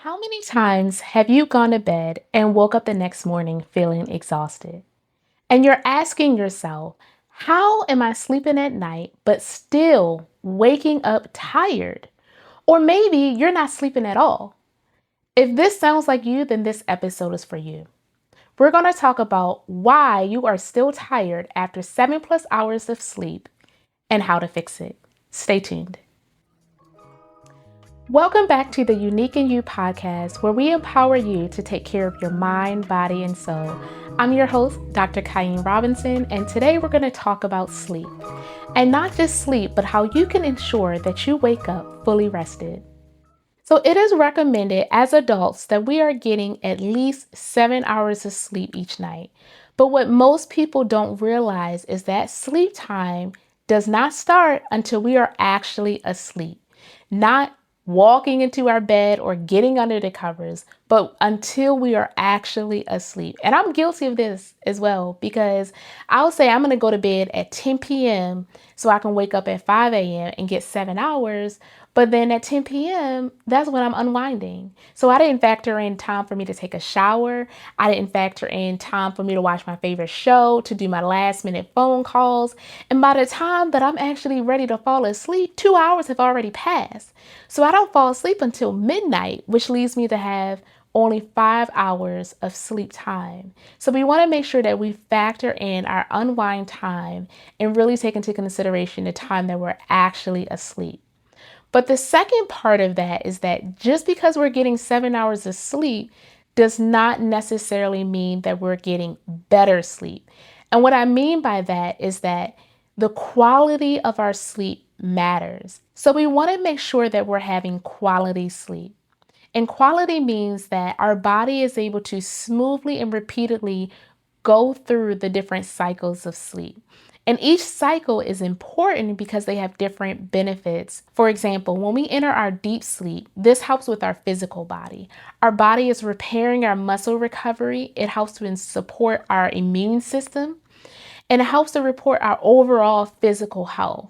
How many times have you gone to bed and woke up the next morning feeling exhausted? And you're asking yourself, how am I sleeping at night but still waking up tired? Or maybe you're not sleeping at all. If this sounds like you, then this episode is for you. We're going to talk about why you are still tired after 7+ hours of sleep and how to fix it. Stay tuned. Welcome back to the Unique in You podcast, where we empower you to take care of your mind, body, and soul. I'm your host, Dr. Kyene Robinson, and today we're going to talk about sleep. And not just sleep, but how you can ensure that you wake up fully rested. So, it is recommended as adults that we are getting at least 7 hours of sleep each night. But what most people don't realize is that sleep time does not start until we are actually asleep, not walking into our bed or getting under the covers, but until we are actually asleep. And I'm guilty of this as well because I'll say I'm going to go to bed at 10 p.m. so I can wake up at 5 a.m. and get 7 hours. But then at 10 p.m., that's when I'm unwinding. So I didn't factor in time for me to take a shower. I didn't factor in time for me to watch my favorite show, to do my last minute phone calls. And by the time that I'm actually ready to fall asleep, 2 hours have already passed. So I don't fall asleep until midnight, which leaves me to have only 5 hours of sleep time. So we want to make sure that we factor in our unwind time and really take into consideration the time that we're actually asleep. But the second part of that is that just because we're getting 7 hours of sleep does not necessarily mean that we're getting better sleep. And what I mean by that is that the quality of our sleep matters. So we want to make sure that we're having quality sleep. And quality means that our body is able to smoothly and repeatedly go through the different cycles of sleep. And each cycle is important because they have different benefits. For example, when we enter our deep sleep, this helps with our physical body. Our body is repairing our muscle recovery. It helps to support our immune system, and it helps to report our overall physical health.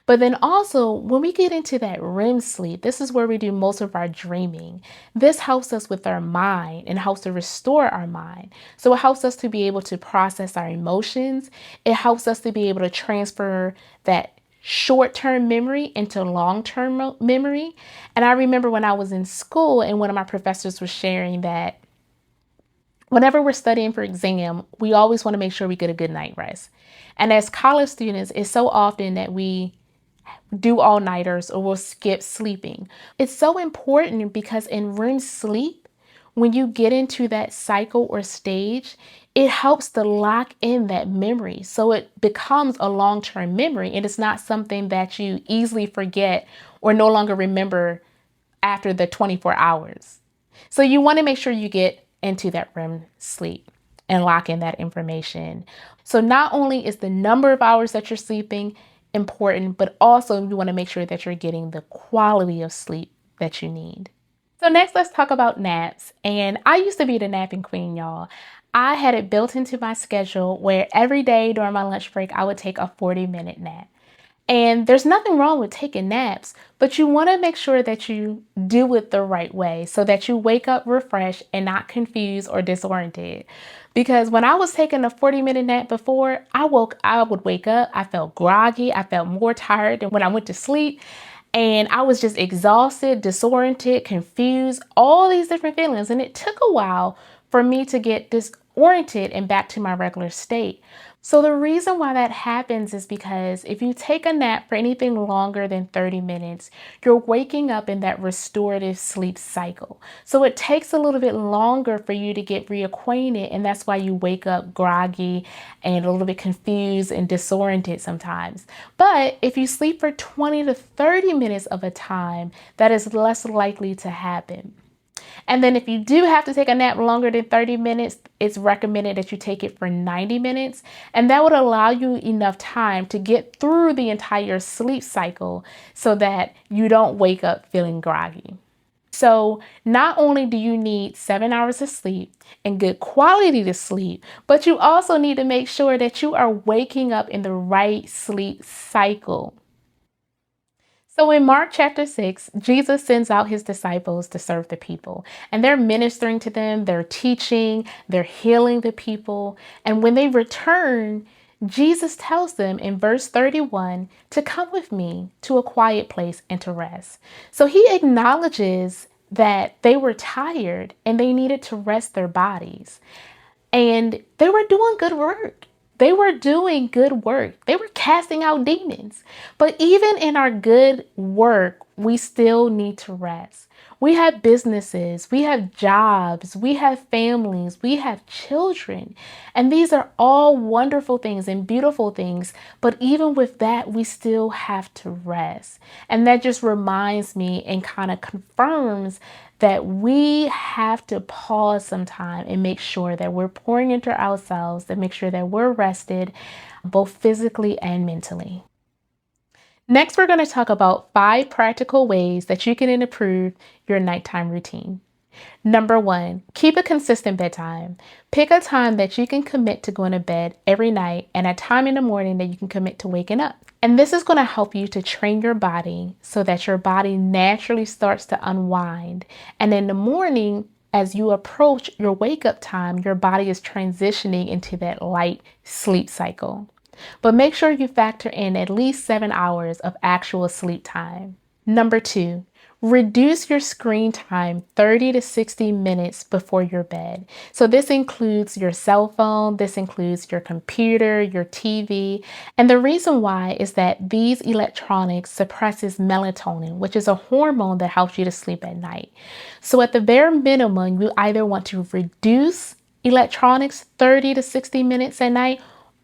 But then also, when we get into that REM sleep, this is where we do most of our dreaming. This helps us with our mind and helps to restore our mind. So it helps us to be able to process our emotions. It helps us to be able to transfer that short-term memory into long-term memory. And I remember when I was in school and one of my professors was sharing that whenever we're studying for exam, we always want to make sure we get a good night rest. And as college students, it's so often that we do all-nighters or we'll skip sleeping. It's so important because in REM sleep, when you get into that cycle or stage, it helps to lock in that memory. So it becomes a long-term memory and it's not something that you easily forget or no longer remember after the 24 hours. So you want to make sure you get into that REM sleep and lock in that information. So not only is the number of hours that you're sleeping important, but also you want to make sure that you're getting the quality of sleep that you need. So next, let's talk about naps. And I used to be the napping queen, y'all. I had it built into my schedule where every day during my lunch break, I would take a 40-minute nap. And there's nothing wrong with taking naps, but you want to make sure that you do it the right way so that you wake up refreshed and not confused or disoriented. Because when I was taking a 40-minute nap before, I would wake up, I felt groggy, I felt more tired than when I went to sleep. And I was just exhausted, disoriented, confused, all these different feelings. And it took a while for me to get disoriented and back to my regular state. So the reason why that happens is because if you take a nap for anything longer than 30 minutes, you're waking up in that restorative sleep cycle. So it takes a little bit longer for you to get reacquainted, and that's why you wake up groggy and a little bit confused and disoriented sometimes. But if you sleep for 20 to 30 minutes of a time, that is less likely to happen. And then if you do have to take a nap longer than 30 minutes, it's recommended that you take it for 90 minutes. And that would allow you enough time to get through the entire sleep cycle so that you don't wake up feeling groggy. So not only do you need 7 hours of sleep and good quality to sleep, but you also need to make sure that you are waking up in the right sleep cycle. So in Mark chapter 6, Jesus sends out his disciples to serve the people, and they're ministering to them, they're teaching, they're healing the people. And when they return, Jesus tells them in verse 31 to come with me to a quiet place and to rest. So he acknowledges that they were tired and they needed to rest their bodies. And they were doing good work. They were doing good work. They were casting out demons. But even in our good work, we still need to rest. We have businesses, we have jobs, we have families, we have children. And these are all wonderful things and beautiful things. But even with that, we still have to rest. And that just reminds me and kind of confirms that we have to pause sometime and make sure that we're pouring into ourselves, to make sure that we're rested both physically and mentally. Next, we're going to talk about 5 practical ways that you can improve your nighttime routine. Number 1, keep a consistent bedtime. Pick a time that you can commit to going to bed every night and a time in the morning that you can commit to waking up. And this is going to help you to train your body so that your body naturally starts to unwind. And in the morning, as you approach your wake up time, your body is transitioning into that light sleep cycle. But make sure you factor in at least 7 hours of actual sleep time. Number 2, reduce your screen time 30 to 60 minutes before your bed. So this includes your cell phone, this includes your computer, your TV. And the reason why is that these electronics suppresses melatonin, which is a hormone that helps you to sleep at night. So at the bare minimum, you either want to reduce electronics 30 to 60 minutes at night,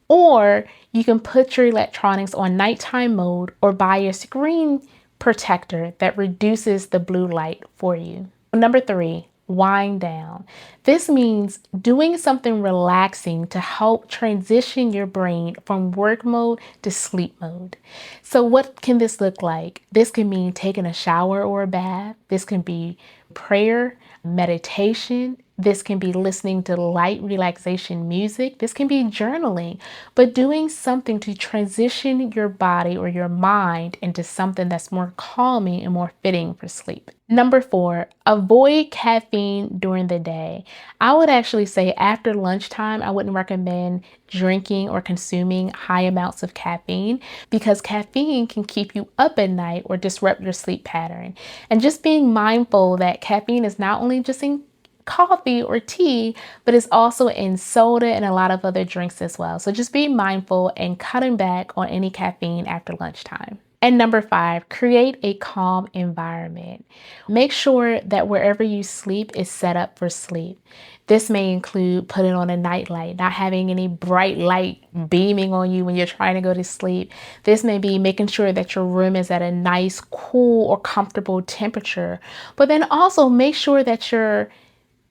or you can put your electronics on nighttime mode or buy a screen protector that reduces the blue light for you. Number 3, wind down. This means doing something relaxing to help transition your brain from work mode to sleep mode. So what can this look like? This can mean taking a shower or a bath. This can be prayer, meditation. This can be listening to light relaxation music. This can be journaling, but doing something to transition your body or your mind into something that's more calming and more fitting for sleep. Number 4, avoid caffeine during the day. I would actually say after lunchtime, I wouldn't recommend drinking or consuming high amounts of caffeine because caffeine can keep you up at night or disrupt your sleep pattern. And just being mindful that caffeine is not only just in coffee or tea, but it's also in soda and a lot of other drinks as well. So just be mindful and cutting back on any caffeine after lunchtime. And number 5, create a calm environment. Make sure that wherever you sleep is set up for sleep. This may include putting on a nightlight, not having any bright light beaming on you when you're trying to go to sleep. This may be making sure that your room is at a nice, cool, or comfortable temperature. But then also make sure that your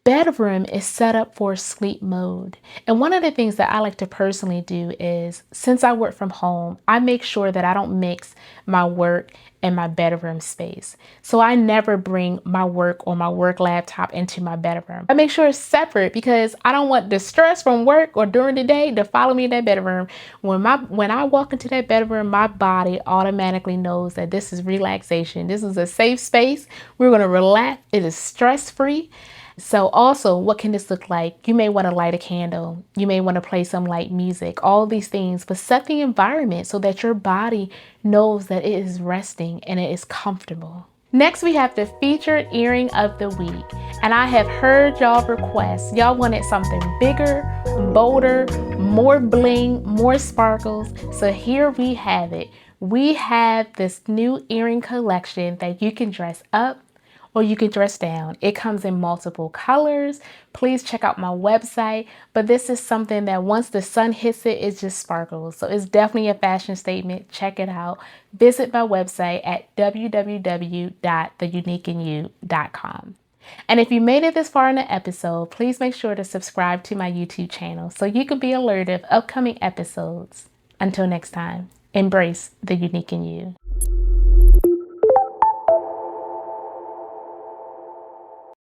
bedroom is set up for sleep mode. And one of the things that I like to personally do is, since I work from home, I make sure that I don't mix my work and my bedroom space. So I never bring my work or my work laptop into my bedroom. I make sure it's separate because I don't want the stress from work or during the day to follow me in that bedroom. When I walk into that bedroom, my body automatically knows that this is relaxation. This is a safe space. We're going to relax. It is stress-free. So also, what can this look like? You may want to light a candle. You may want to play some light music, all these things, but set the environment so that your body knows that it is resting and it is comfortable. Next, we have the featured earring of the week. And I have heard y'all requests. Y'all wanted something bigger, bolder, more bling, more sparkles. So here we have it. We have this new earring collection that you can dress up or you can dress down. It comes in multiple colors. Please check out my website. But this is something that once the sun hits it, it just sparkles. So it's definitely a fashion statement. Check it out. Visit my website at www.theuniqueinyou.com. And if you made it this far in the episode, please make sure to subscribe to my YouTube channel so you can be alerted of upcoming episodes. Until next time, embrace the unique in you.